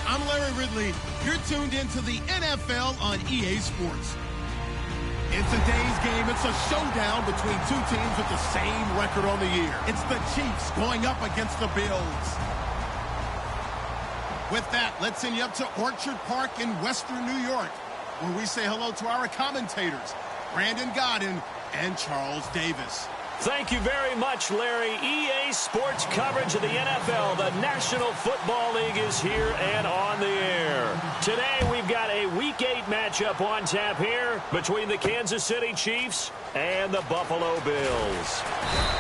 I'm Larry Ridley. You're tuned into the NFL on EA Sports. It's a day's game. It's a showdown between two teams with the same record on the year. It's the Chiefs going up against the Bills. With that, let's send you up to Orchard Park in Western New York, where we say hello to our commentators, Brandon Godden and Charles Davis. Thank you very much, Larry. EA Sports coverage of the NFL. The National Football League is here and on the air. Today, we've got a Week 8 matchup on tap here between the Kansas City Chiefs and the Buffalo Bills.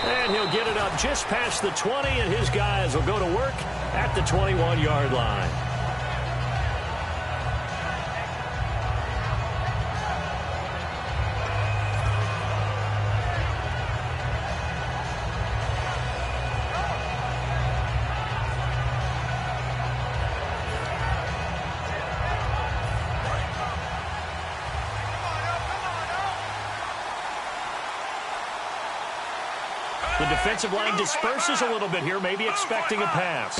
And he'll get it up just past the 20, and his guys will go to work at the 21-yard line. The defensive line disperses a little bit here, maybe expecting a pass.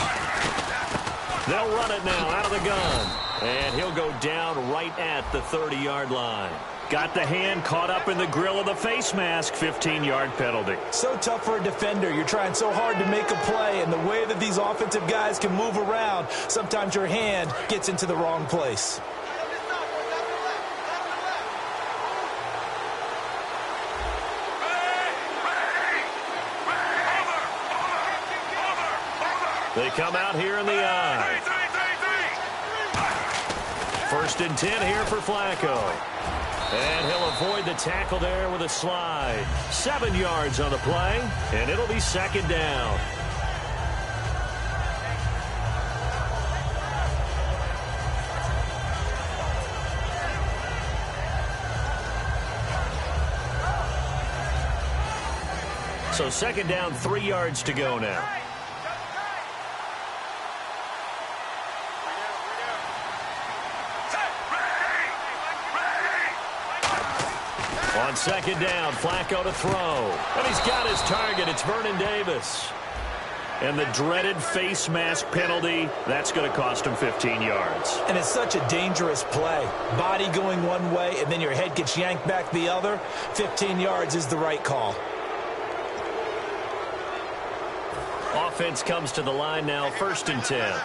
They'll run it now out of the gun. And he'll go down right at the 30-yard line. Got the hand caught up in the grill of the face mask, 15-yard penalty. So tough for a defender. You're trying so hard to make a play, and the way that these offensive guys can move around, sometimes your hand gets into the wrong place. They come out here in the eye. 1st and 10 here for Flacco. And he'll avoid the tackle there with a slide. 7 yards on the play, and it'll be 2nd down. So 2nd down, 3 yards to go now. On 2nd down, Flacco to throw. And he's got his target. It's Vernon Davis. And the dreaded face mask penalty, that's going to cost him 15 yards. And it's such a dangerous play. Body going one way, and then your head gets yanked back the other. 15 yards is the right call. Offense comes to the line now, 1st and 10.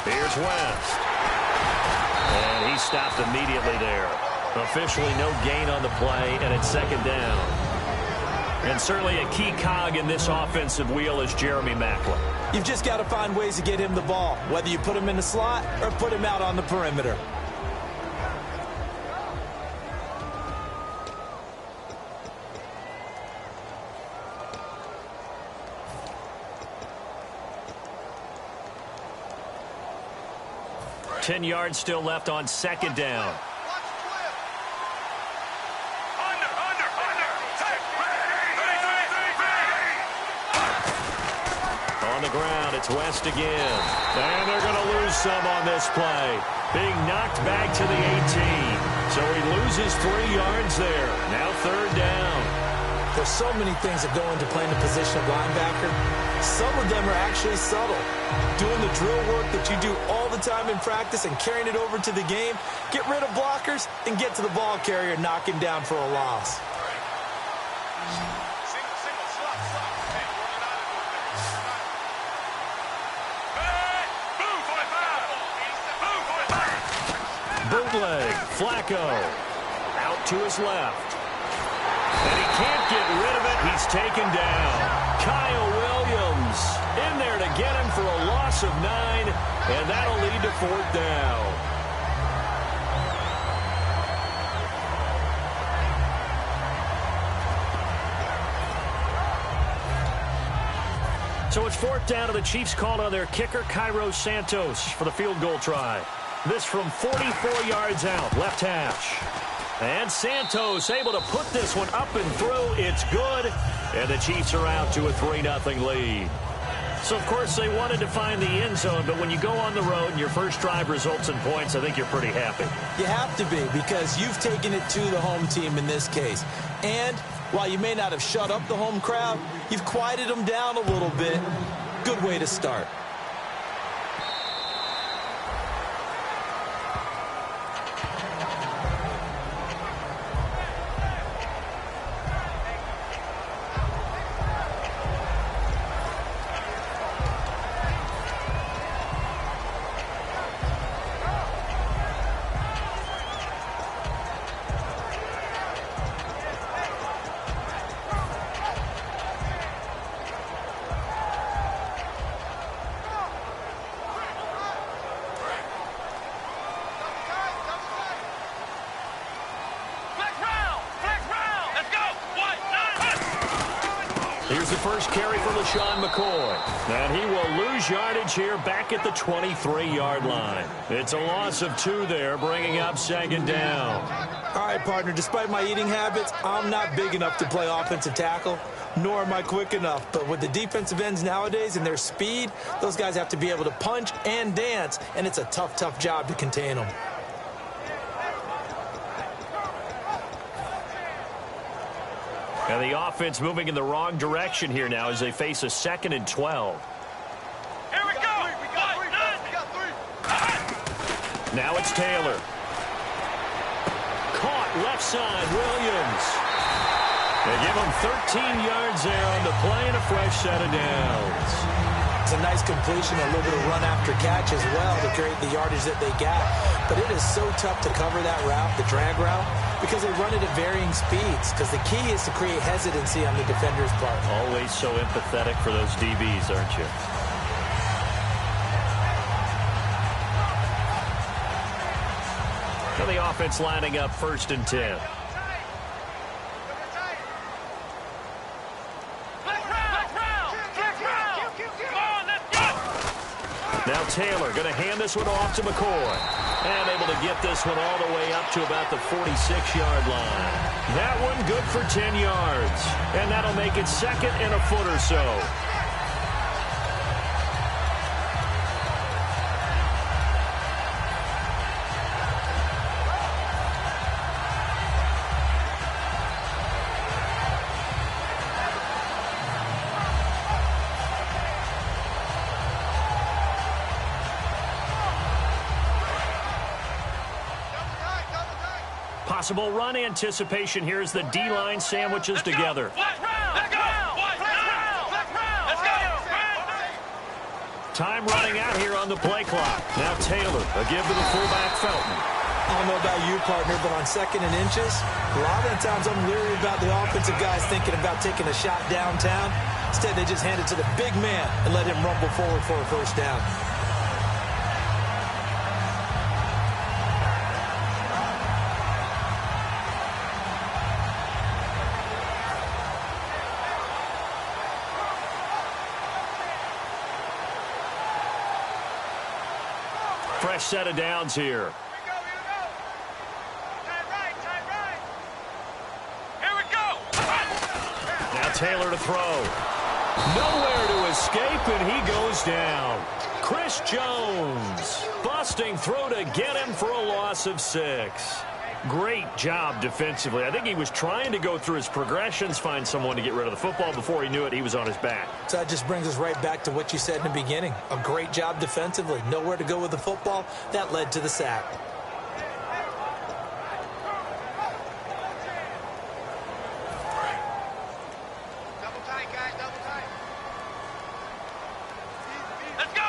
Here's West. And he stopped immediately there. Officially no gain on the play, and it's 2nd down. And certainly a key cog in this offensive wheel is Jeremy Maclin. You've just got to find ways to get him the ball, whether you put him in the slot or put him out on the perimeter. Ten yards still left on 2nd down. On the ground, it's West again. And they're going to lose some on this play. Being knocked back to the 18. So he loses 3 yards there. Now 3rd down. There's so many things that go into playing the position of linebacker. Some of them are actually subtle. Doing the drill work that you do all the time in practice and carrying it over to the game. Get rid of blockers and get to the ball carrier, knock him down for a loss. Bootleg, Flacco. Out to his left. And he can't get rid of it. He's taken down. Kyle Williams in there to get him for a loss of 9, and that'll lead to 4th down. So it's 4th down, and the Chiefs called on their kicker, Cairo Santos, for the field goal try. This from 44 yards out, left hash. And Santos able to put this one up and through. It's good. And the Chiefs are out to a 3-0 lead. So, of course, they wanted to find the end zone, but when you go on the road and your first drive results in points, I think you're pretty happy. You have to be, because you've taken it to the home team in this case. And while you may not have shut up the home crowd, you've quieted them down a little bit. Good way to start. Here's the first carry for LaShawn McCoy. And he will lose yardage here back at the 23-yard line. It's a loss of 2 there, bringing up 2nd down. All right, partner, despite my eating habits, I'm not big enough to play offensive tackle, nor am I quick enough. But with the defensive ends nowadays and their speed, those guys have to be able to punch and dance, and it's a tough, tough job to contain them. And the offense moving in the wrong direction here now as they face a 2nd and 12. Here we go. We got 3. Now it's Taylor. Caught left side, Williams. They give him 13 yards there on the play and a fresh set of downs. It's a nice completion, a little bit of run after catch as well to create the yardage that they got. But it is so tough to cover that route, the drag route, because they run it at varying speeds. Because the key is to create hesitancy on the defender's part. Always so empathetic for those DBs, aren't you? So the offense lining up 1st and 10. Now Taylor going to hand this one off to McCoy. And able to get this one all the way up to about the 46-yard line. That one good for 10 yards. And that'll make it 2nd and a foot or so. Possible run anticipation here as the D-line sandwiches together. Time running out here on the play clock. Now Taylor, a give to the fullback Felton. I don't know about you, partner, but on 2nd and inches, a lot of the times I'm leery about the offensive guys thinking about taking a shot downtown. Instead, they just hand it to the big man and let him rumble forward for a 1st down. Fresh set of downs here. Here we go. Now Taylor to throw. Nowhere to escape, and he goes down. Chris Jones busting through to get him for a loss of 6. Great job defensively. I think he was trying to go through his progressions, find someone to get rid of the football. Before he knew it, he was on his back. So that just brings us right back to what you said in the beginning. A great job defensively. Nowhere to go with the football. That led to the sack. Double tight, guys. Double tight. Let's go.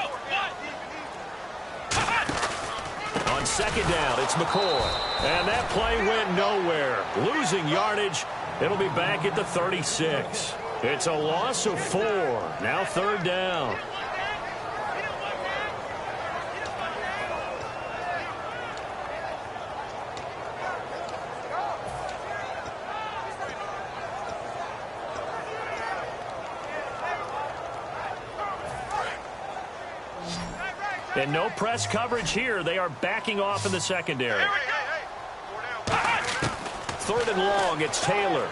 second down. It's McCoy. And that play went nowhere. Losing yardage. It'll be back at the 36. It's a loss of 4. Now third down. And no press coverage here. They are backing off in the secondary. Third and long, it's Taylor.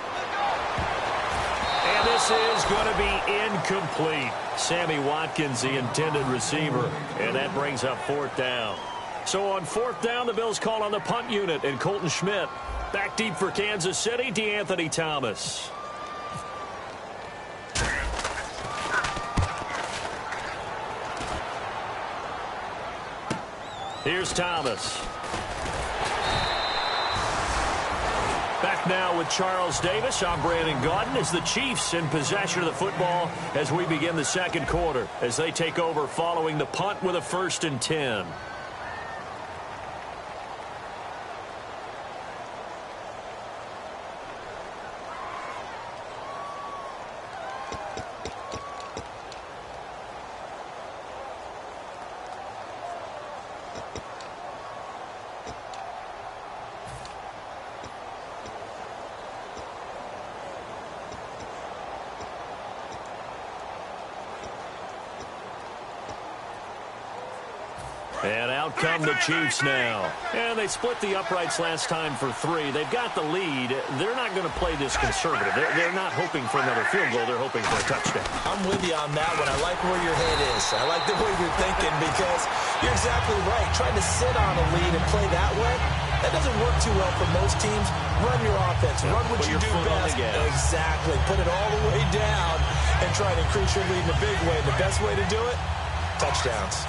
And this is going to be incomplete. Sammy Watkins, the intended receiver. And that brings up fourth down. So on fourth down, the Bills call on the punt unit. And Colton Schmidt back deep for Kansas City, DeAnthony Thomas. Here's Thomas. Back now with Charles Davis. I'm Brandon Gaudin as the Chiefs in possession of the football as we begin the second quarter as they take over following the punt with a 1st and 10. And out come the Chiefs now. And they split the uprights last time for 3. They've got the lead. They're not going to play this conservative. They're not hoping for another field goal. They're hoping for a touchdown. I'm with you on that one. I like where your head is. I like the way you're thinking because you're exactly right. Trying to sit on a lead and play that way, that doesn't work too well for most teams. Run your offense. Run what you do best. Exactly. Put it all the way down and try to increase your lead in a big way. The best way to do it, touchdowns.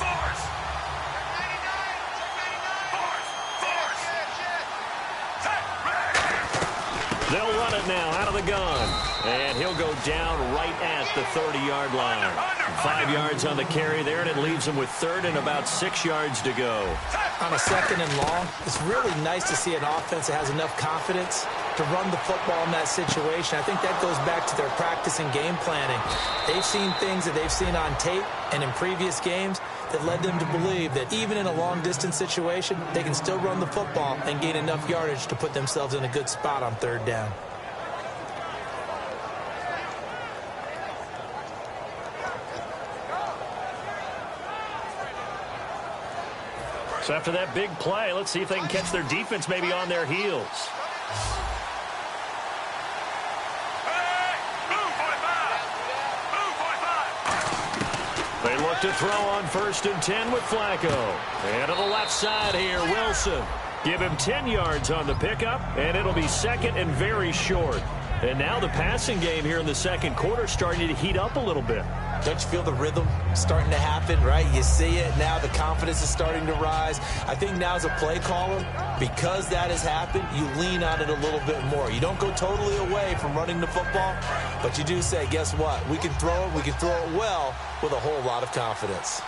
They'll run it now out of the gun. And he'll go down right at the 30-yard line. 5 yards on the carry there, and it leaves him with third and about 6 yards to go. On a 2nd and long, it's really nice to see an offense that has enough confidence to run the football in that situation. I think that goes back to their practice and game planning. They've seen things that they've seen on tape and in previous games that led them to believe that even in a long-distance situation, they can still run the football and gain enough yardage to put themselves in a good spot on third down. So after that big play, let's see if they can catch their defense maybe on their heels. They look to throw on 1st and 10 with Flacco. And to the left side here, Wilson. Give him 10 yards on the pickup, and it'll be second and very short. And now the passing game here in the second quarter starting to heat up a little bit. Don't you feel the rhythm starting to happen, right? You see it now. The confidence is starting to rise. I think now as a play caller, because that has happened, you lean on it a little bit more. You don't go totally away from running the football, but you do say, guess what? We can throw it. We can throw it well with a whole lot of confidence.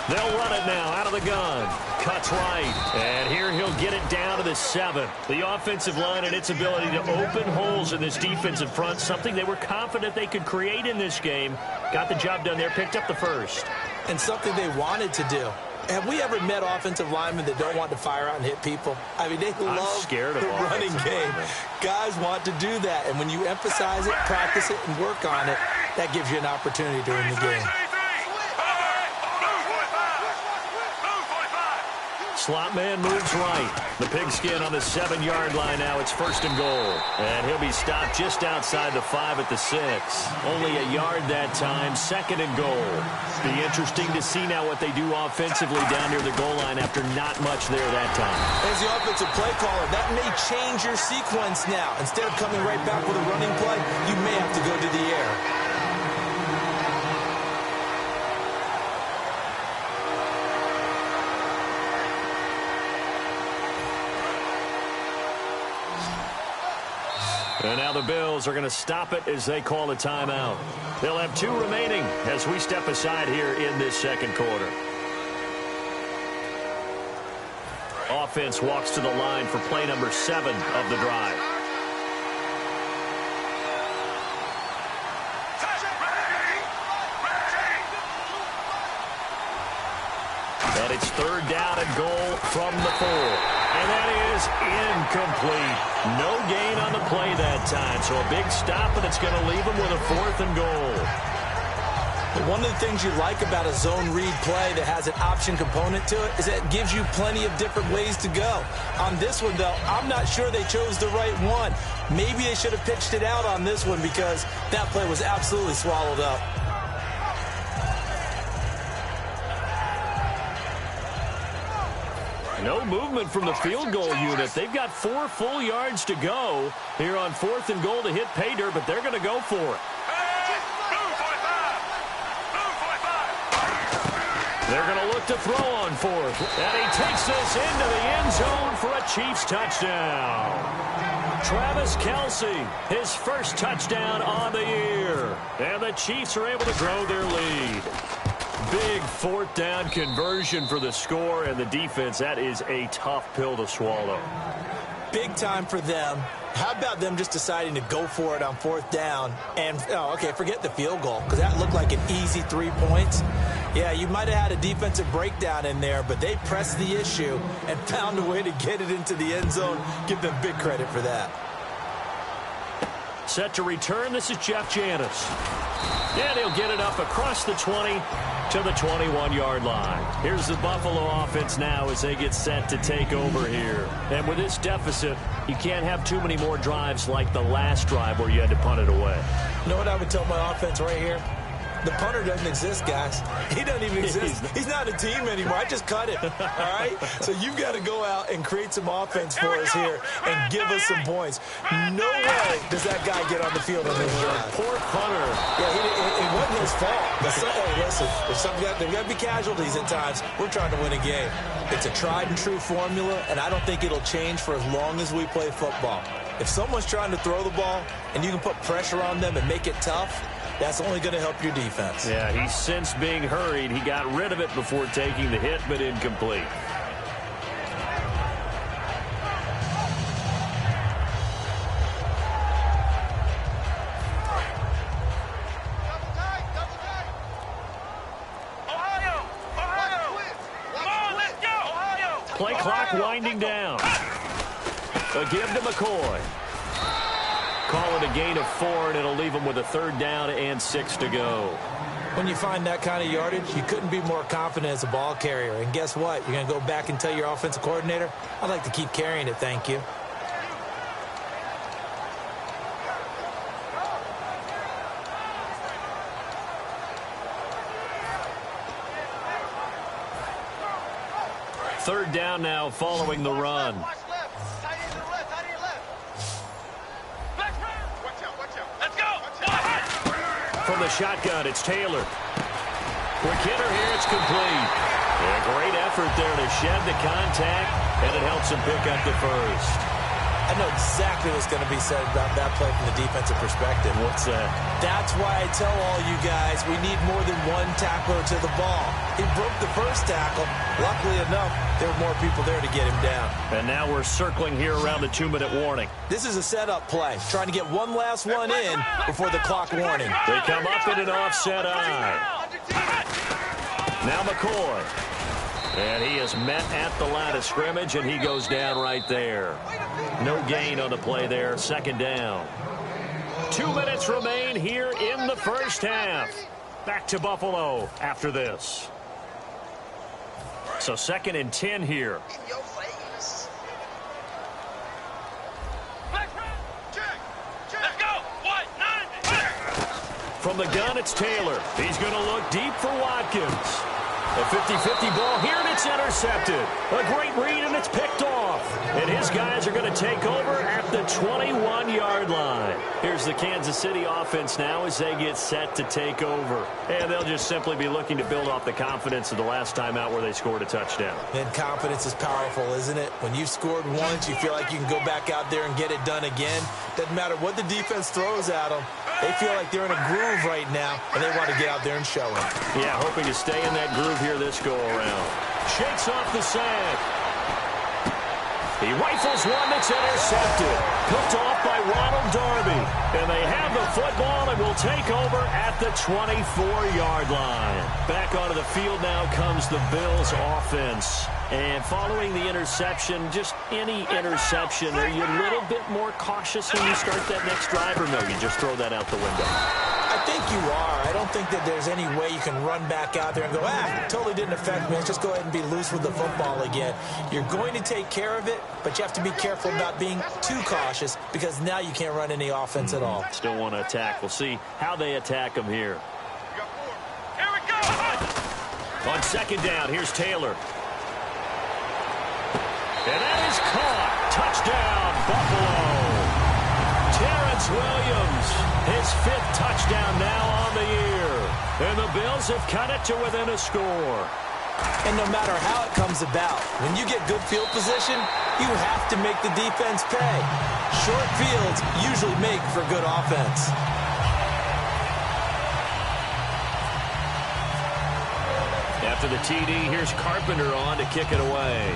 They'll run it now out of the gun. Cuts right. And here he'll get it down to the 7. The offensive line and its ability to open holes in this defensive front, something they were confident they could create in this game. Got the job done there, picked up the first. And something they wanted to do. Have we ever met offensive linemen that don't want to fire out and hit people? I mean, they love the running game. Guys want to do that. And when you emphasize it, practice it, and work on it, that gives you an opportunity during the game. Slot man moves right. The pigskin on the 7-yard line now. It's 1st and goal. And he'll be stopped just outside the 5 at the 6. Only a yard that time. 2nd and goal. Be interesting to see now what they do offensively down near the goal line after not much there that time. As the offensive play caller, that may change your sequence now. Instead of coming right back with a running play, you may have to go to the air. And now the Bills are going to stop it as they call a timeout. They'll have 2 remaining as we step aside here in this second quarter. Offense walks to the line for play number 7 of the drive. And it's 3rd down and goal from the 4. And that is incomplete. No gain on the play that time. So a big stop, and it's going to leave them with a 4th and goal. One of the things you like about a zone read play that has an option component to it is that it gives you plenty of different ways to go. On this one, though, I'm not sure they chose the right one. Maybe they should have pitched it out on this one because that play was absolutely swallowed up. No movement from the field goal unit. They've got 4 full yards to go here on 4th and goal to hit pay dirt, but they're going to go for it. They're going to look to throw on 4th. And he takes this into the end zone for a Chiefs touchdown. Travis Kelce, his first touchdown on the year. And the Chiefs are able to grow their lead. Big 4th down conversion for the score, and the defense, that is a tough pill to swallow. Big time for them. How about them just deciding to go for it on 4th down? And, forget the field goal, because that looked like an easy 3 points. Yeah, you might have had a defensive breakdown in there, but they pressed the issue and found a way to get it into the end zone. Give them big credit for that. Set to return, this is Jeff Janis. And he'll get it up across the 20 to the 21-yard line. Here's the Buffalo offense now as they get set to take over here. And with this deficit, you can't have too many more drives like the last drive where you had to punt it away. You know what I would tell my offense right here? The punter doesn't exist, guys. He doesn't even exist. He's not a team anymore. I just cut him. All right? So you've got to go out and create some offense for us here and give us some points. No way does that guy get on the field on this drive. Poor punter. Yeah, it wasn't his fault. Hey, listen, there's got to be casualties at times. We're trying to win a game. It's a tried-and-true formula, and I don't think it'll change for as long as we play football. If someone's trying to throw the ball and you can put pressure on them and make it tough, that's only going to help your defense. Yeah, he's since being hurried. He got rid of it before taking the hit, but incomplete. Play clock winding down. A give to McCoy. Call it a gain of 4, and it'll leave them with a 3rd down and 6 to go. When you find that kind of yardage, you couldn't be more confident as a ball carrier. And guess what? You're going to go back and tell your offensive coordinator, I'd like to keep carrying it, thank you. Third down now following the run. From the shotgun, it's Taylor. Quick hitter here, it's complete. And a great effort there to shed the contact, and it helps him pick up the first. I know exactly what's going to be said about that play from the defensive perspective. What's that? That's why I tell all you guys we need more than one tackler to the ball. He broke the first tackle. Luckily enough, there were more people there to get him down. And now we're circling here around the 2-minute warning. This is a setup play, trying to get one last one in before the clock warning. They come up in an offset eye. Now McCoy. And he is met at the line of scrimmage, and he goes down right there. No gain on the play there. 2nd down. 2 minutes remain here in the first half. Back to Buffalo after this. So 2nd and 10 here. From the gun, it's Taylor. He's going to look deep for Watkins. A 50-50 ball here, and it's intercepted. A great read, and it's picked off. And his guys are going to take over at the 21-yard line. Here's the Kansas City offense now as they get set to take over. And they'll just simply be looking to build off the confidence of the last time out where they scored a touchdown. And confidence is powerful, isn't it? When you've scored once, you feel like you can go back out there and get it done again. Doesn't matter what the defense throws at them. They feel like they're in a groove right now, and they want to get out there and show it. Yeah, hoping to stay in that groove here this go-around. Shakes off the sack. He rifles one that's intercepted. Picked off by Ronald Darby. And they have the football and will take over at the 24-yard line. Back onto the field now comes the Bills offense. And following the interception, just any interception, are you a little bit more cautious when you start that next drive, or no, you just throw that out the window? I think you are. I don't think that there's any way you can run back out there and go, totally didn't affect me. Let's just go ahead and be loose with the football again. You're going to take care of it, but you have to be careful about being too cautious because now you can't run any offense at all. Still want to attack. We'll see how they attack them here. Here we go. On second down, here's Taylor. And that is caught. Touchdown, Buffalo. Terrence Williams, his 5th touchdown now on the year. And the Bills have cut it to within a score. And no matter how it comes about, when you get good field position, you have to make the defense pay. Short fields usually make for good offense. After the TD, here's Carpenter on to kick it away.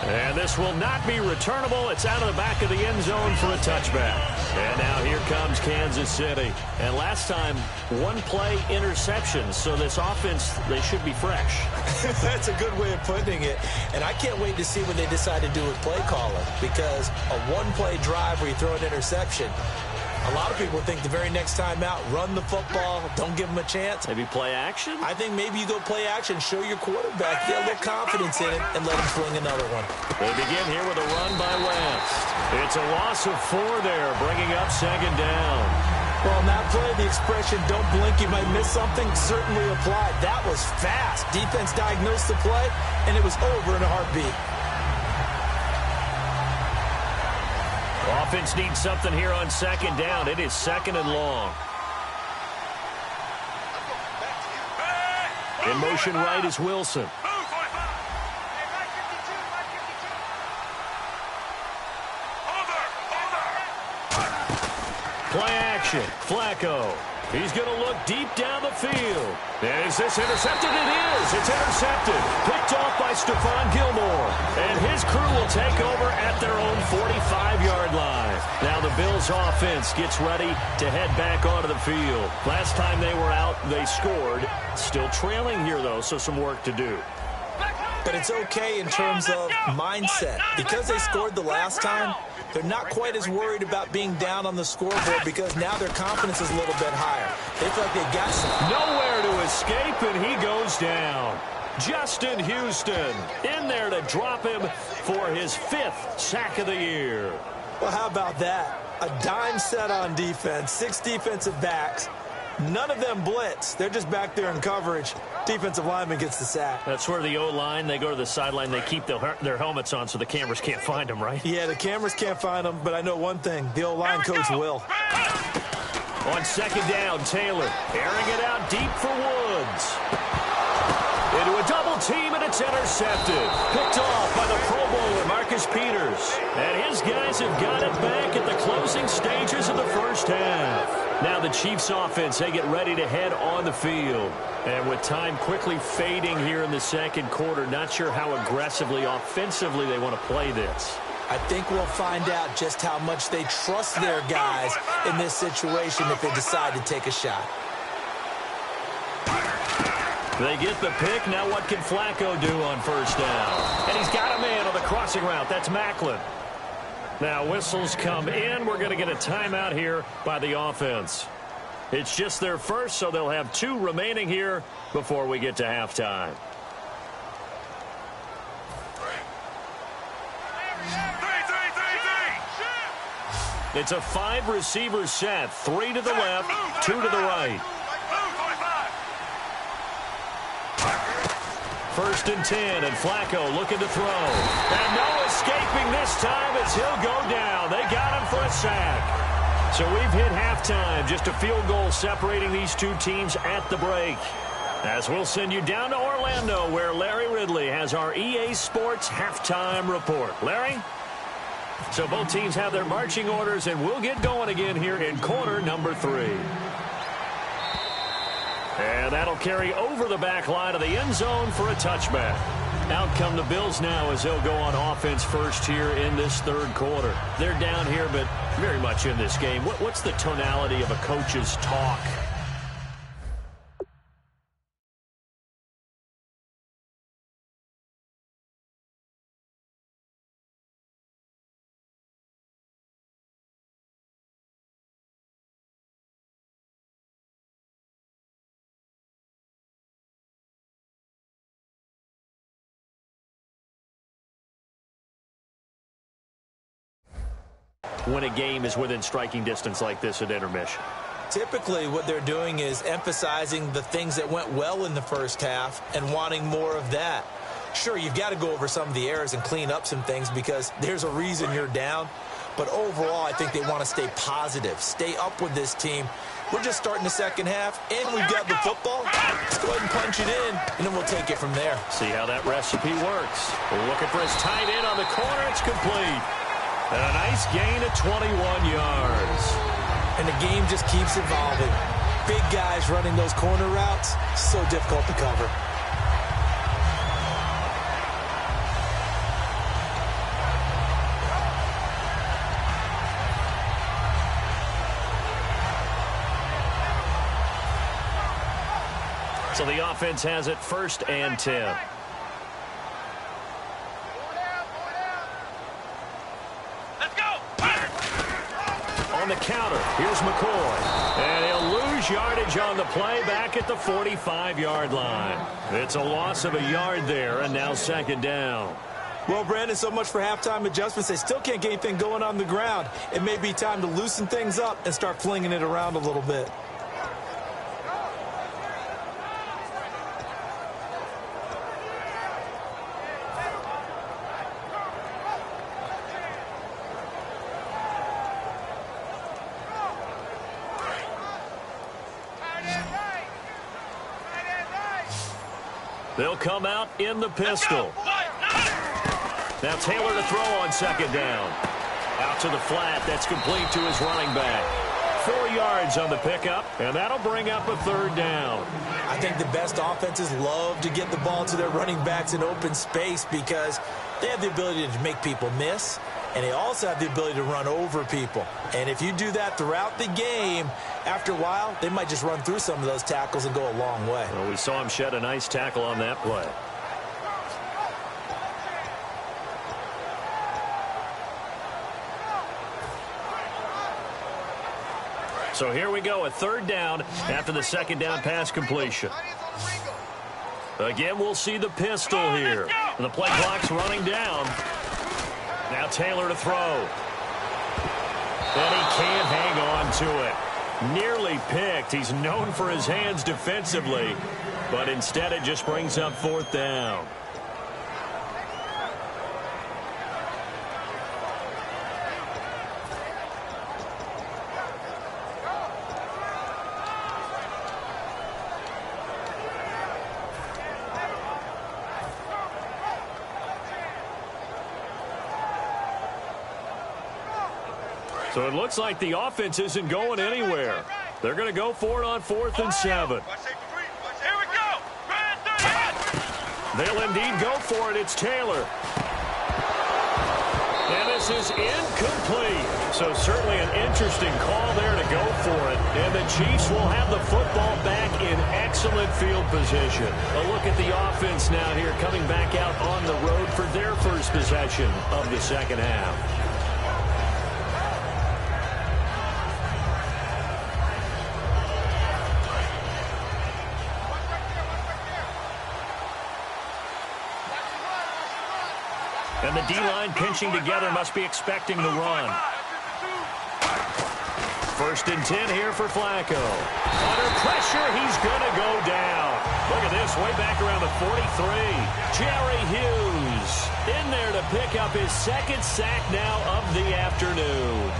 And this will not be returnable. It's out of the back of the end zone for a touchback. And now here comes Kansas City. And last time, one-play interception. So this offense, they should be fresh. That's a good way of putting it. And I can't wait to see what they decide to do with play calling. Because a one-play drive where you throw an interception, a lot of people think the very next time out, run the football, don't give them a chance. Maybe play action? I think maybe you go play action, show your quarterback, get a little confidence in it, and let him swing another one. They begin here with a run by West. It's a loss of 4 there, bringing up second down. Well, on that play, the expression, don't blink, you might miss something, certainly applied. That was fast. Defense diagnosed the play, and it was over in a heartbeat. Offense needs something here on second down. It is second and long. In motion right is Wilson. Play action. Flacco. He's going to look deep down the field. And is this intercepted? It is. It's intercepted. Picked off by Stephon Gilmore. And his crew will take over at their own 45-yard line. Now the Bills offense gets ready to head back onto the field. Last time they were out, they scored. Still trailing here, though, so some work to do. But it's okay in terms of mindset. Because they scored the last time, they're not quite as worried about being down on the scoreboard because now their confidence is a little bit higher. They feel like they got some. Nowhere to escape, and he goes down. Justin Houston in there to drop him for his 5th sack of the year. Well, how about that? A dime set on defense, 6 defensive backs. None of them blitz. They're just back there in coverage. Defensive lineman gets the sack. That's where the O-line, they go to the sideline, they keep their helmets on so the cameras can't find them, right? Yeah, the cameras can't find them, but I know one thing. The O-line coach will. On second down, Taylor airing it out deep for Woods. Into a double team, and it's intercepted. Picked off by the Pro Bowler, Marcus Peters. And his guys have got it back at the closing stages of the first half. Now the Chiefs offense, they get ready to head on the field. And with time quickly fading here in the second quarter, not sure how aggressively, offensively they want to play this. I think we'll find out just how much they trust their guys in this situation if they decide to take a shot. They get the pick. Now what can Flacco do on first down? And he's got a man on the crossing route. That's Macklin. Now whistles come in. We're going to get a timeout here by the offense. It's just their first, so they'll have 2 remaining here before we get to halftime. It's a 5-receiver set. 3 to the left, 2 to the right. First and 10, and Flacco looking to throw. And no escaping this time as he'll go down. They got him for a sack. So we've hit halftime. Just a field goal separating these 2 teams at the break. As we'll send you down to Orlando, where Larry Ridley has our EA Sports halftime report. Larry? So both teams have their marching orders, and we'll get going again here in quarter number 3. And that'll carry over the back line of the end zone for a touchback. Out come the Bills now as they'll go on offense first here in this third quarter. They're down here, but very much in this game. What's the tonality of a coach's talk? When a game is within striking distance like this at intermission? Typically, what they're doing is emphasizing the things that went well in the first half and wanting more of that. Sure, you've got to go over some of the errors and clean up some things because there's a reason you're down. But overall, I think they want to stay positive, stay up with this team. We're just starting the second half, and we've got the football. Let's go ahead and punch it in, and then we'll take it from there. See how that recipe works. We're looking for his tight end on the corner. It's complete. And a nice gain of 21 yards. And the game just keeps evolving. Big guys running those corner routes, so difficult to cover. So the offense has it 1st and 10. On the counter, here's McCoy. And he'll lose yardage on the play back at the 45-yard line. It's a loss of a yard there, and now 2nd down. Well, Brandon, so much for halftime adjustments. They still can't get anything going on the ground. It may be time to loosen things up and start flinging it around a little bit. They'll come out in the pistol. Now Taylor to throw on 2nd down. Out to the flat. That's complete to his running back. 4 yards on the pickup, and that'll bring up a 3rd down. I think the best offenses love to get the ball to their running backs in open space because they have the ability to make people miss, and they also have the ability to run over people. And if you do that throughout the game, after a while, they might just run through some of those tackles and go a long way. Well, we saw him shed a nice tackle on that play. So here we go, a 3rd down after the 2nd down pass completion. Again, we'll see the pistol here. The play clock's running down. Now Taylor to throw. And he can't hang on to it. Nearly picked. He's known for his hands defensively, but instead it just brings up 4th down. So it looks like the offense isn't going anywhere. They're going to go for it on 4th and 7. Here we go. They'll indeed go for it. It's Taylor. And this is incomplete. So certainly an interesting call there to go for it. And the Chiefs will have the football back in excellent field position. A look at the offense now here coming back out on the road for their first possession of the 2nd half. And the D-line pinching together must be expecting the run. 1st and 10 here for Flacco. Under pressure, he's going to go down. Look at this, way back around the 43. Jerry Hughes in there to pick up his 2nd sack now of the afternoon.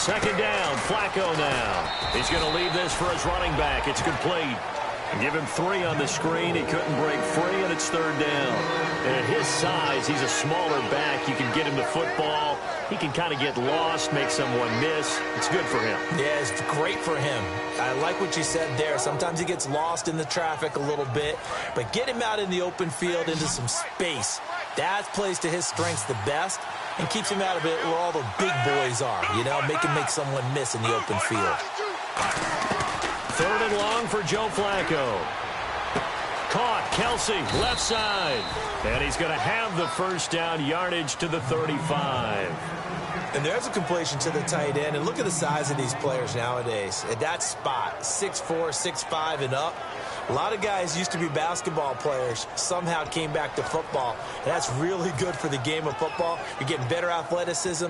Second down, Flacco now. He's going to leave this for his running back. It's complete. Give him 3 on the screen. He couldn't break free, and it's third down. And at his size, he's a smaller back. You can get him the football. He can kind of get lost, make someone miss. It's good for him. Yeah, it's great for him. I like what you said there. Sometimes he gets lost in the traffic a little bit, but get him out in the open field into some space. That plays to his strengths the best and keeps him out of it where all the big boys are. You know, make him make someone miss in the open field. Third and long for Joe Flacco. Caught, Kelsey, left side. And he's going to have the first down, yardage to the 35. And there's a completion to the tight end. And look at the size of these players nowadays. At that spot, 6'4", 6'5", and up. A lot of guys used to be basketball players, somehow came back to football. And that's really good for the game of football. You're getting better athleticism,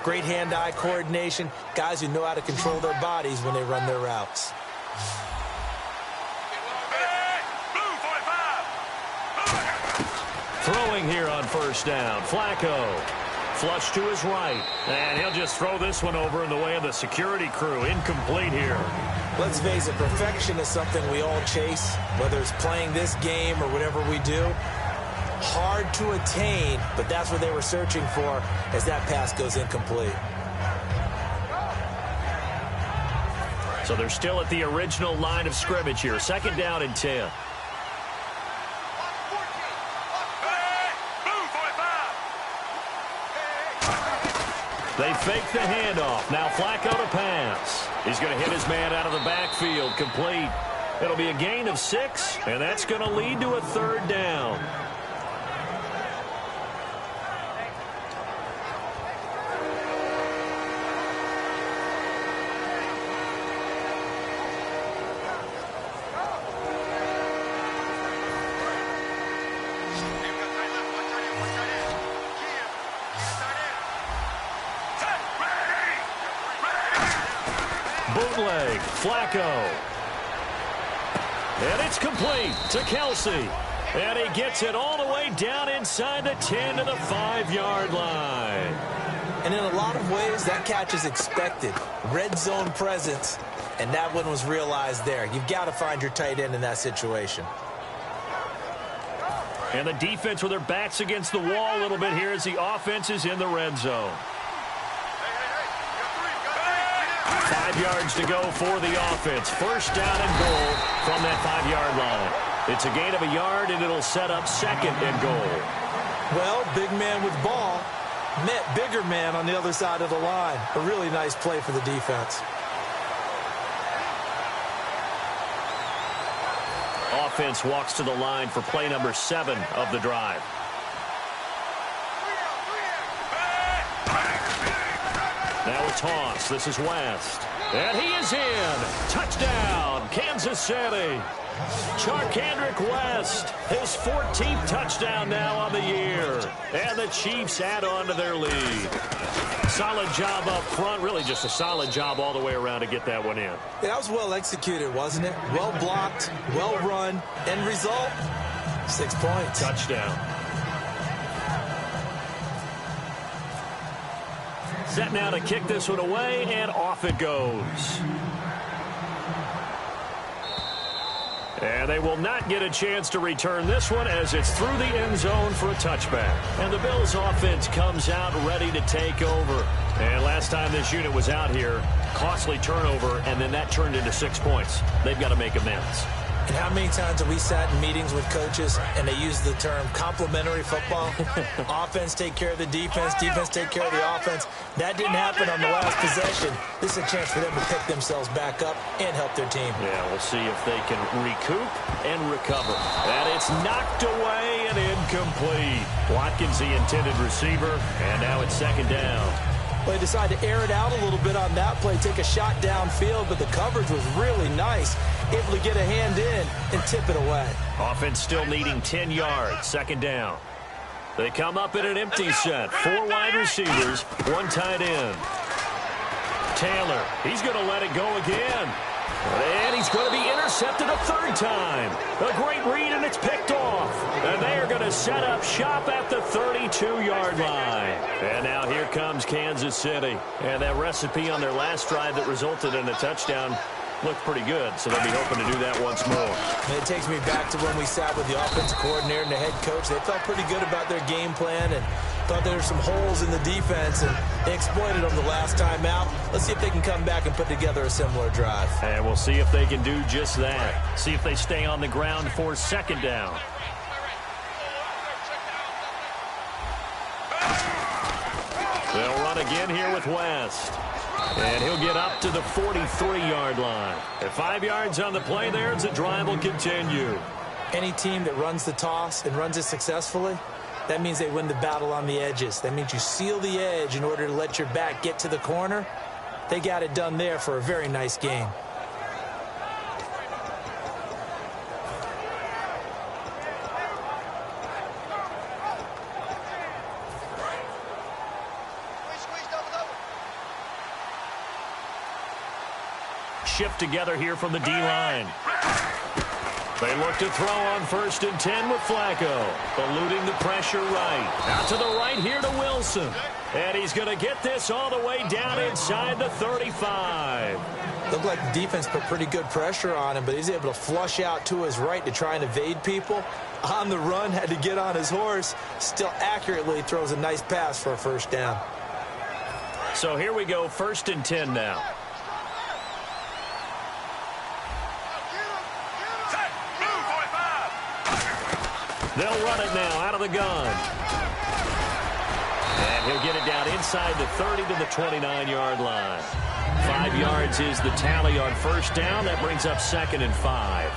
great hand-eye coordination, guys who know how to control their bodies when they run their routes. Throwing here on first down, Flacco. Flush to his right, and he'll just throw this one over in the way of the security crew. Incomplete here. Let's face it, perfection is something we all chase, whether it's playing this game or whatever we do. Hard to attain, but that's what they were searching for as that pass goes incomplete. So they're still at the original line of scrimmage here. Second down and 10. They fake the handoff. Now Flacco to pass. He's going to hit his man out of the backfield. Complete. It'll be a gain of 6, and that's going to lead to a third down. Bootleg, Flacco. And it's complete to Kelsey. And he gets it all the way down inside the 10 to the 5-yard line. And in a lot of ways, that catch is expected. Red zone presence, and that one was realized there. You've got to find your tight end in that situation. And the defense with their backs against the wall a little bit here as the offense is in the red zone. 5 yards to go for the offense. First down and goal from that 5-yard line. It's a gain of a yard, and it'll set up second and goal. Well, big man with ball met bigger man on the other side of the line. A really nice play for the defense. Offense walks to the line for play number 7 of the drive. Now a toss. This is West. And he is in. Touchdown, Kansas City. Charkandrick West, his 14th touchdown now on the year. And the Chiefs add on to their lead. Solid job up front. Really just a solid job all the way around to get that one in. Yeah, that was well executed, wasn't it? Well blocked, well run. End result, 6 points. Touchdown. Set now to kick this one away, and off it goes. And they will not get a chance to return this one as it's through the end zone for a touchback. And the Bills offense comes out ready to take over. And last time this unit was out here, costly turnover, and then that turned into 6 points. They've got to make amends. And how many times have we sat in meetings with coaches and they use the term complementary football? Offense take care of the defense, defense take care of the offense. That didn't happen on the last possession. This is a chance for them to pick themselves back up and help their team. Yeah, we'll see if they can recoup and recover. And it's knocked away and incomplete. Watkins, the intended receiver, and now it's second down. Well, they decided to air it out a little bit on that play, take a shot downfield, but the coverage was really nice. Able to get a hand in and tip it away. Offense still needing 10 yards. Second down. They come up in an empty set. 4 wide receivers, 1 tight end. Taylor, he's going to let it go again. And he's going to be intercepted. intercepted a third time. A great read, and it's picked off. And they are going to set up shop at the 32-yard line. And now here comes Kansas City. And that recipe on their last drive that resulted in a touchdown looked pretty good, so they'll be hoping to do that once more. And it takes me back to when we sat with the offensive coordinator and the head coach. They felt pretty good about their game plan and thought there were some holes in the defense, and they exploited them the last time out. Let's see if they can come back and put together a similar drive. And we'll see if they can do just that. See if they stay on the ground for second down. They'll run again here with West. And he'll get up to the 43-yard line. At 5 yards on the play there, the drive will continue. Any team that runs the toss and runs it successfully, that means they win the battle on the edges. That means you seal the edge in order to let your back get to the corner. They got it done there for a very nice game. Shift together here from the D-line. They look to throw on 1st and 10 with Flacco. Eluding the pressure right. Out to the right here to Wilson. And he's going to get this all the way down inside the 35. Looked like the defense put pretty good pressure on him, but he's able to flush out to his right to try and evade people. On the run, had to get on his horse. Still accurately throws a nice pass for a first down. So here we go, 1st and 10 now. They'll run it now out of the gun. And he'll get it down inside the 30 to the 29-yard line. 5 yards is the tally on first down. That brings up 2nd and 5.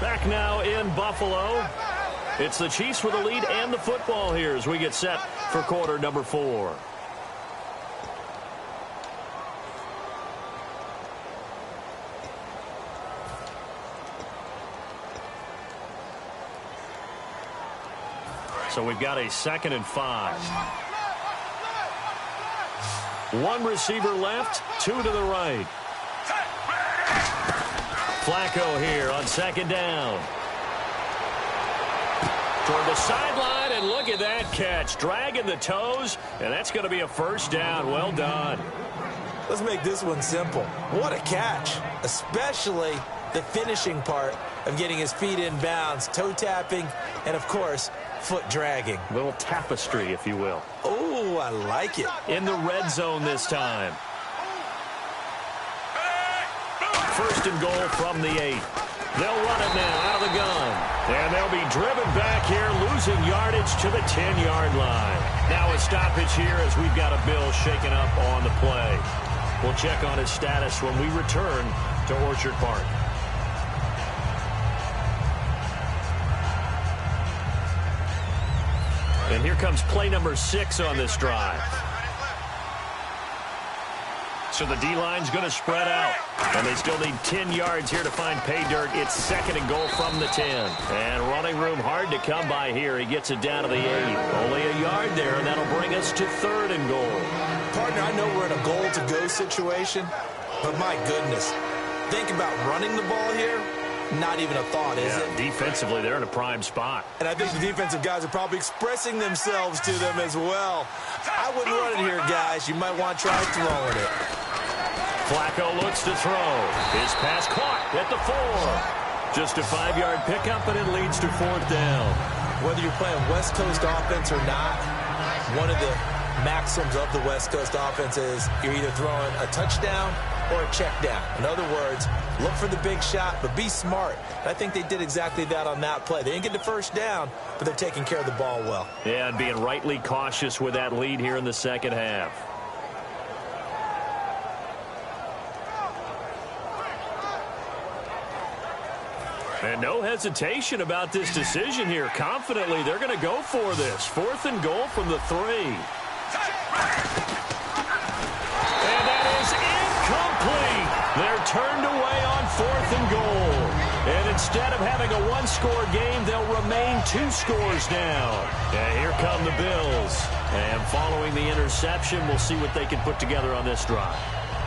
Back now in Buffalo. It's the Chiefs with the lead and the football here as we get set for quarter number 4. So we've got a 2nd and 5. One receiver left, 2 to the right. Flacco here on 2nd down. Toward the sideline, and look at that catch. Dragging the toes, and that's going to be a first down. Well done. Let's make this one simple. What a catch, especially the finishing part of getting his feet in bounds, toe tapping, and of course, foot dragging. A little tapestry, if you will. Oh, I like it. In the red zone this time. 1st and goal from the 8. They'll run it now out of the gun. And they'll be driven back here, losing yardage to the 10-yard line. Now a stoppage here as we've got a Bill shaken up on the play. We'll check on his status when we return to Orchard Park. And here comes play number 6 on this drive. So the D-line's going to spread out. And they still need 10 yards here to find pay dirt. It's 2nd and goal from the 10. And running room hard to come by here. He gets it down to the 8. Only a yard there, and that'll bring us to 3rd and goal. Partner, I know we're in a goal-to-go situation, but my goodness, think about running the ball here. Not even a thought, is it? Defensively, they're in a prime spot. And I think the defensive guys are probably expressing themselves to them as well. I wouldn't run it here, guys. You might want to try throwing it. Flacco looks to throw. His pass caught at the 4. Just a 5-yard pickup, and it leads to 4th down. Whether you're playing West Coast offense or not, one of the maxims of the West Coast offense is you're either throwing a touchdown or a check down. In other words, look for the big shot, but be smart. And I think they did exactly that on that play. They didn't get the first down, but they're taking care of the ball well. Yeah, and being rightly cautious with that lead here in the second half. And no hesitation about this decision here. Confidently, they're going to go for this. 4th and goal from the 3. And that is incomplete. They're turned away on 4th and goal. And instead of having a one-score game, they'll remain 2 scores down. And here come the Bills. And following the interception, we'll see what they can put together on this drive.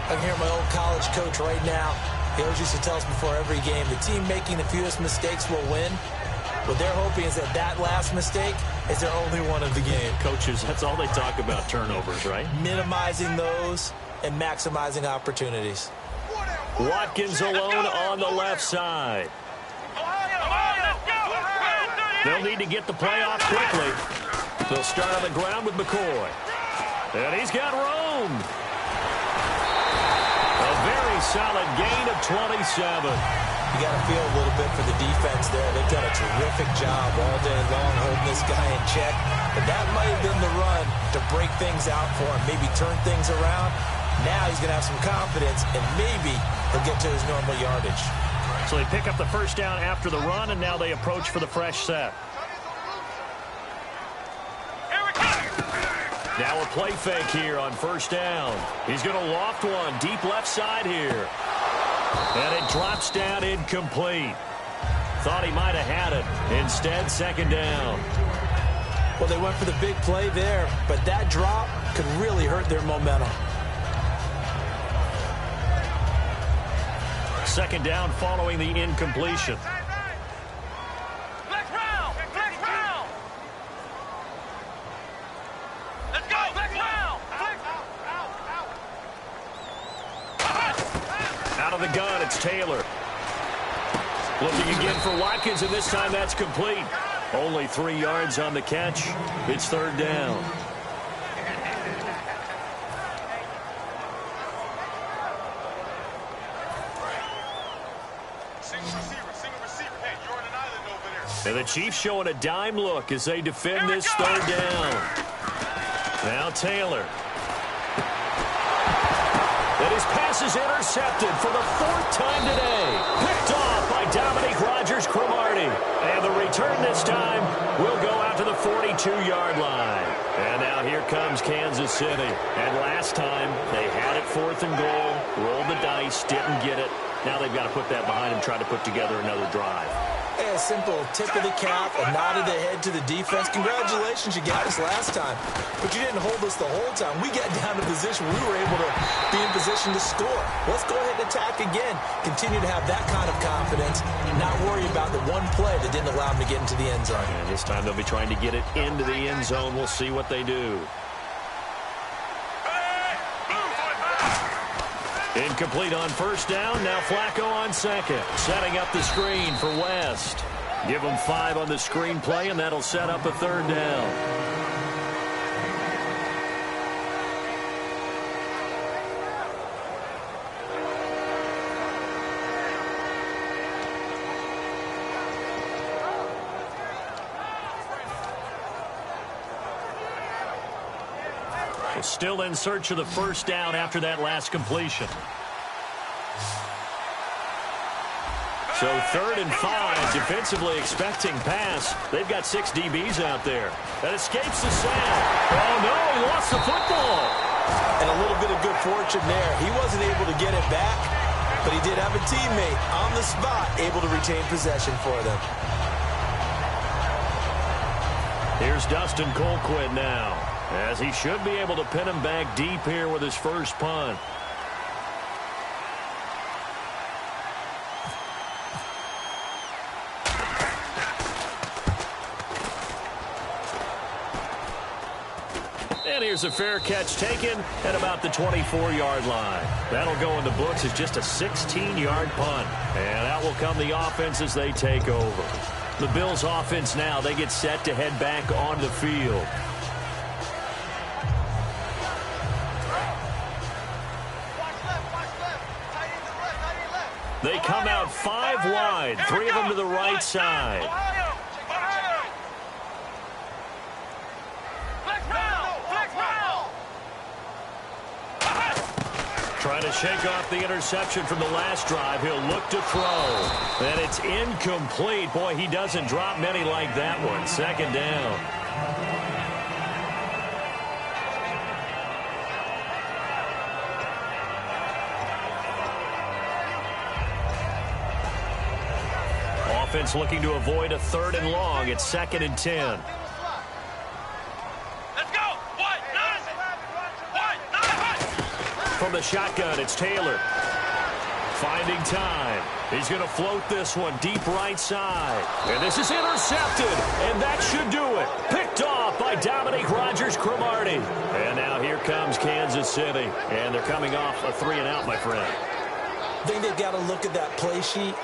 I can hear my old college coach right now He always used to tell us before every game, the team making the fewest mistakes will win. What they're hoping is that that last mistake is their only one of the game. Coaches, that's all they talk about, turnovers, right? Minimizing those and maximizing opportunities. Watkins alone on the left side. They'll need to get the play off quickly. They'll start on the ground with McCoy. And he's got room. A very solid gain of 27. You got to feel a little bit for the defense there. They've done a terrific job all day long holding this guy in check. But that might have been the run to break things out for him, maybe turn things around. Now he's going to have some confidence, and maybe he'll get to his normal yardage. So they pick up the first down after the run, and now they approach for the fresh set. Now a play fake here on first down. He's going to loft one deep left side here. And it drops down incomplete. Thought he might have had it. Instead, second down. Well, they went for the big play there, but that drop could really hurt their momentum. Second down following the incompletion. Out of the gun, it's Taylor. Looking again for Watkins, and this time that's complete. Only 3 yards on the catch. It's third down. And the Chiefs showing a dime look as they defend this third down. Now Taylor. And his pass is intercepted for the 4th time today. Picked off by Dominique Rodgers-Cromartie. And the return this time will go out to the 42-yard line. And now here comes Kansas City. And last time they had it 4th and goal, rolled the dice, didn't get it. Now they've got to put that behind them, try to put together another drive. A simple tip of the cap, a nod of the head to the defense. Congratulations, you got us last time. But you didn't hold us the whole time. We got down to position. We were able to be in position to score. Let's go ahead and attack again. Continue to have that kind of confidence. Not worry about the one play that didn't allow them to get into the end zone. And this time they'll be trying to get it into the end zone. We'll see what they do. Incomplete on first down. Now Flacco on second. Setting up the screen for West. Give them 5 on the screen play, and that'll set up a third down. Still in search of the first down after that last completion. So 3rd and 5, defensively expecting pass. They've got 6 DBs out there. That escapes the sack. Oh, no, he lost the football. And a little bit of good fortune there. He wasn't able to get it back, but he did have a teammate on the spot able to retain possession for them. Here's Dustin Colquitt now, as he should be able to pin him back deep here with his first punt. And here's a fair catch taken at about the 24-yard line. That'll go in the books as just a 16-yard punt. And out will come the offense as they take over. The Bills offense now, they get set to head back on the field. They come out 5 wide, 3 of them to the right side. Trying to shake off the interception from the last drive. He'll look to throw. And it's incomplete. Boy, he doesn't drop many like that one. Second down. Offense looking to avoid a 3rd and long. It's 2nd and 10. From the shotgun, it's Taylor. Finding time. He's going to float this one deep right side. And this is intercepted. And that should do it. Picked off by Dominique Rodgers-Cromartie. And now here comes Kansas City. And they're coming off a 3-and-out, my friend. I think they've got to look at that play sheet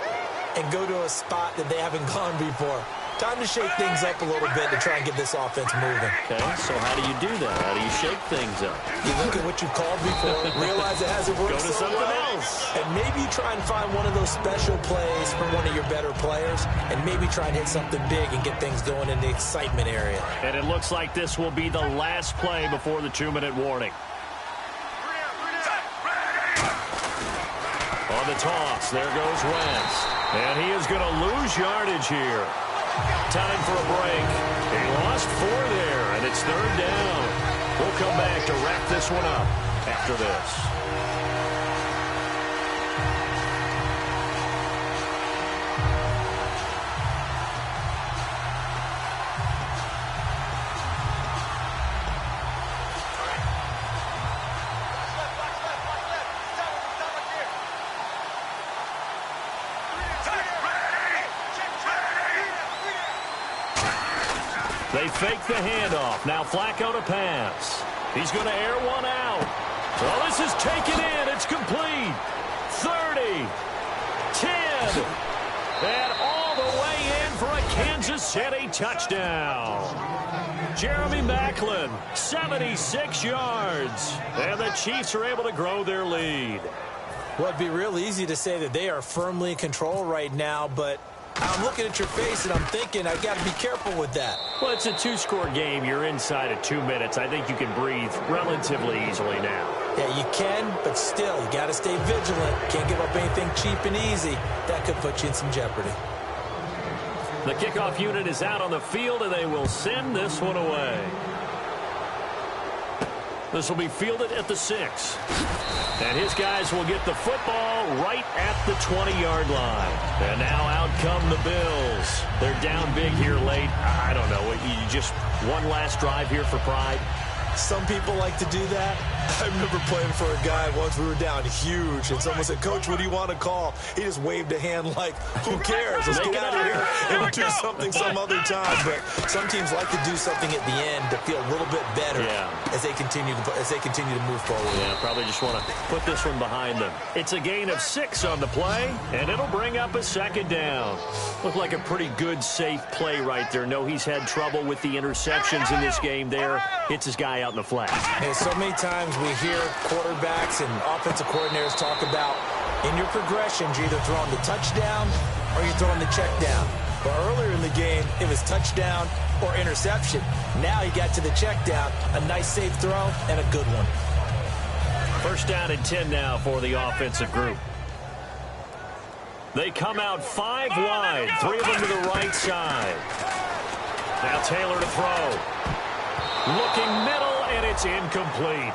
and go to a spot that they haven't gone before. Time to shake things up a little bit to try and get this offense moving. Okay, so how do you do that? How do you shake things up? You look at what you've called before, realize it hasn't worked. Go to something else. And maybe try and find one of those special plays from one of your better players, and maybe try and hit something big and get things going in the excitement area. And it looks like this will be the last play before the 2-minute warning. On the toss, there goes Wentz. And he is going to lose yardage here. Time for a break. He lost 4 there, and it's 3rd down. We'll come back to wrap this one up after this. They fake the handoff. Now Flacco to pass. He's going to air one out. Well, this is taken in. It's complete. 30. 10. And all the way in for a Kansas City touchdown. Jeremy Maclin, 76 yards. And the Chiefs are able to grow their lead. Well, it'd be real easy to say that they are firmly in control right now, but I'm looking at your face and I'm thinking I got to be careful with that. Well, it's a 2-score game. You're inside of 2 minutes. I think you can breathe relatively easily now. Yeah, you can, but still, you got to stay vigilant. Can't give up anything cheap and easy. That could put you in some jeopardy. The kickoff unit is out on the field, and they will send this one away. This will be fielded at the 6. And his guys will get the football right at the 20-yard line. And now out come the Bills. They're down big here late. I don't know. You just one last drive here for pride? Some people like to do that. I remember playing for a guy once. We were down huge, and someone said, "Coach, what do you want to call?" He just waved a hand like, "Who cares? Let's get out of here and we'll do something some other time." But some teams like to do something at the end to feel a little bit better as they continue to move forward. Yeah, probably just want to put this one behind them. It's a gain of 6 on the play, and it'll bring up a 2nd down. Looked like a pretty good, safe play right there. No, he's had trouble with the interceptions in this game there. Hits his guy out in the flat. And so many times we hear quarterbacks and offensive coordinators talk about in your progressions, you're either throwing the touchdown or you're throwing the check down. But earlier in the game, it was touchdown or interception. Now he got to the check down, a nice safe throw, and a good one. 1st down and 10 now for the offensive group. They come out 5 wide, 3 of them to the right side. Now Taylor to throw. Looking middle, and it's incomplete.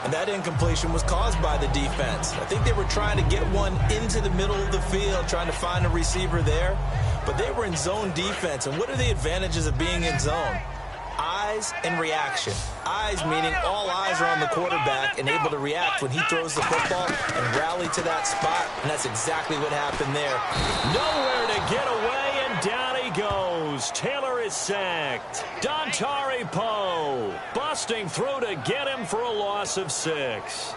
And that incompletion was caused by the defense. I think they were trying to get one into the middle of the field, trying to find a receiver there. But they were in zone defense. And what are the advantages of being in zone? Eyes and reaction. Eyes meaning all eyes are on the quarterback and able to react when he throws the football and rally to that spot. And that's exactly what happened there. Nowhere to get away, and down he goes. Taylor is sacked. Dontari Poe busting through to get him for a loss of 6.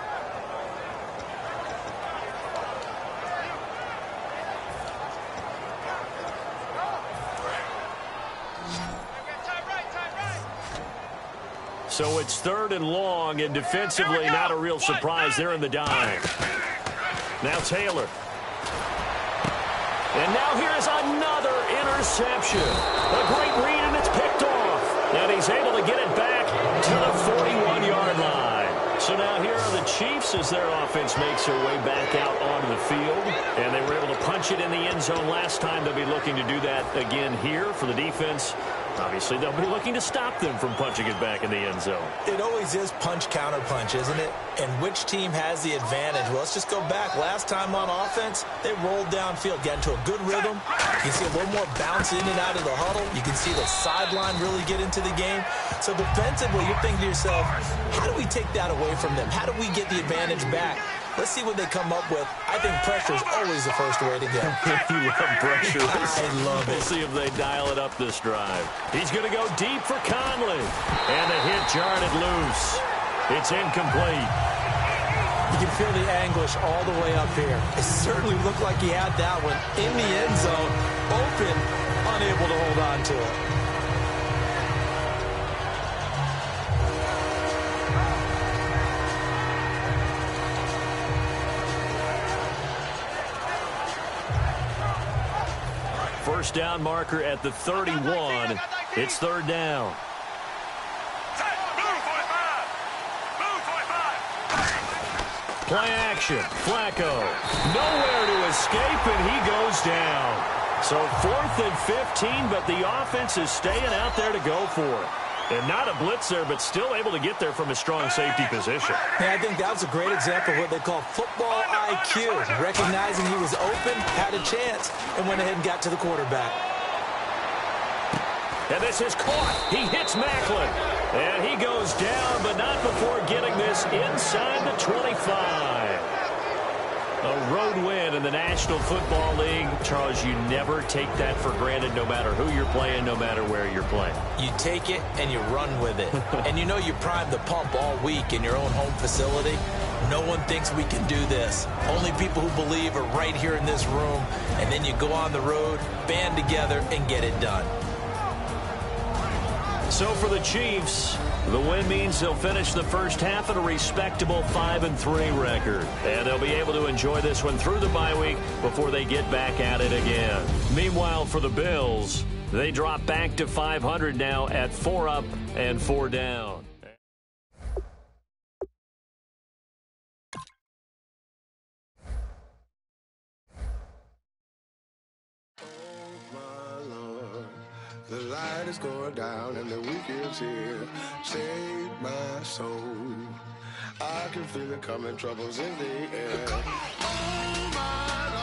So it's 3rd and long, and defensively not a real surprise. They're in the dime. Now Taylor. And now here's another interception. A great read, and it's picked off. And he's able to get it back to the 41-yard line. So now here are the Chiefs as their offense makes their way back out onto the field. And they were able to punch it in the end zone last time. They'll be looking to do that again here for the defense. Obviously, they'll be looking to stop them from punching it back in the end zone. It always is punch-counter-punch, isn't it? And which team has the advantage? Well, let's just go back. Last time on offense, they rolled downfield, got into a good rhythm. You can see a little more bounce in and out of the huddle. You can see the sideline really get into the game. So defensively, you're thinking to yourself, how do we take that away from them? How do we get the advantage back? Let's see what they come up with. I think pressure is always the first way to go. You love pressure. I love it. We'll see if they dial it up this drive. He's going to go deep for Conley. And the hit jarred it loose. It's incomplete. You can feel the anguish all the way up here. It certainly looked like he had that one in the end zone, open, unable to hold on to it. First down marker at the 31. It's third down. Play action. Flacco. Nowhere to escape, and he goes down. So 4th and 15, but the offense is staying out there to go for it. And not a blitz there, but still able to get there from a strong safety position. Yeah, I think that was a great example of what they call football IQ. Recognizing he was open, had a chance, and went ahead and got to the quarterback. And this is caught. He hits Macklin. And he goes down, but not before getting this inside the 25. A road win in the National Football League. Charles, you never take that for granted no matter who you're playing, no matter where you're playing. You take it and you run with it. And you know you primed the pump all week in your own home facility. No one thinks we can do this. Only people who believe are right here in this room. And then you go on the road, band together, and get it done. So for the Chiefs, the win means they'll finish the first half at a respectable 5-3 record. And they'll be able to enjoy this one through the bye week before they get back at it again. Meanwhile, for the Bills, they drop back to 500 now at 4 up and 4 down. The light is going down and the weekend's here. Save my soul. I can feel it coming, troubles in the air. Oh my